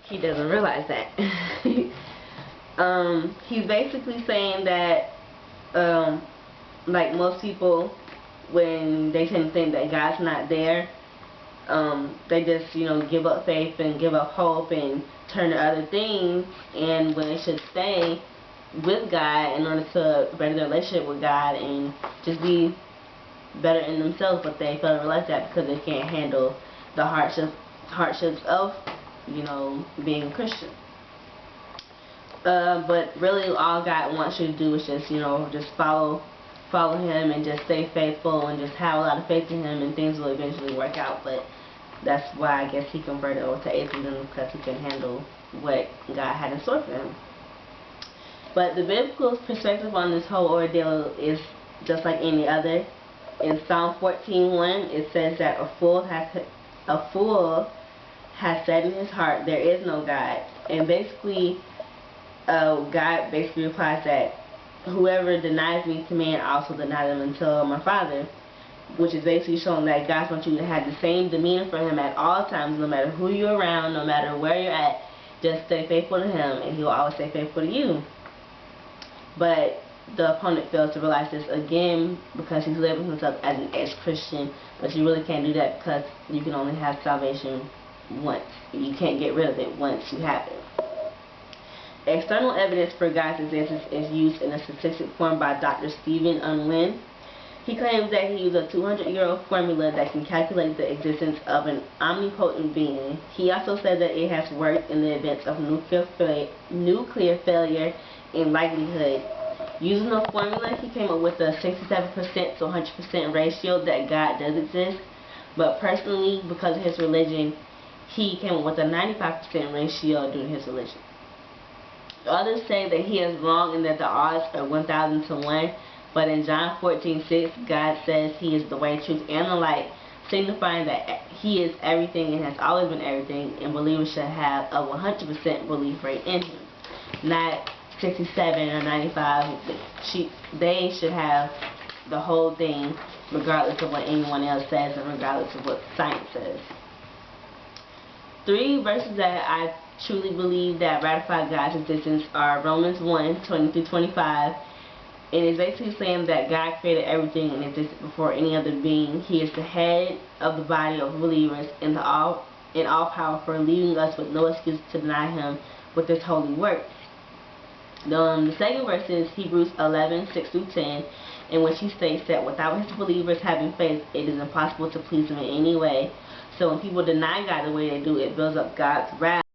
he doesn't realize that. He's basically saying that, like most people, when they tend to think that God's not there, they just, give up faith and give up hope and turn to other things, and when they should stay with God in order to better their relationship with God and just be better in themselves, but they fail to realize that because they can't handle the hardships of, being a Christian. But really all God wants you to do is just, just follow Him and just stay faithful and just have a lot of faith in Him, and things will eventually work out. But that's why I guess he converted over to atheism, because he couldn't handle what God had in store for him. But the biblical perspective on this whole ordeal is just like any other. In Psalm 14:1, it says that a fool has said in his heart, there is no God. And basically, God basically replies that whoever denies me to man, I also deny them until my Father, which is basically showing that God wants you to have the same demeanor for Him at all times, no matter who you're around, no matter where you're at. Just stay faithful to Him, and He will always stay faithful to you. But the opponent fails to realize this again, because he's labeling himself as an ex-Christian, but you really can't do that, because you can only have salvation once. You can't get rid of it once you have it. External evidence for God's existence is used in a statistic formed by Dr. Stephen Unwin. He claims that he used a 200-year-old formula that can calculate the existence of an omnipotent being. He also said that it has worked in the events of nuclear failure and likelihood. Using the formula, he came up with a 67% to 100% ratio that God does exist. But personally, because of his religion, he came up with a 95% ratio due to his religion. Others say that he is wrong and that the odds are 1,000 to 1. But in John 14:6, God says He is the way, truth, and the light, signifying that He is everything and has always been everything, and believers should have a 100% belief rate in Him. Not 67 or 95. They should have the whole thing, regardless of what anyone else says and regardless of what science says. 3 verses that I truly believe that ratify God's existence are Romans 1:20-25. And it's basically saying that God created everything and existed before any other being. He is the head of the body of believers and all powerful, leaving us with no excuse to deny Him with His holy work. The second verse is Hebrews 11:6-10, in which he states that without His believers having faith, it is impossible to please Him in any way. So when people deny God the way they do, it builds up God's wrath.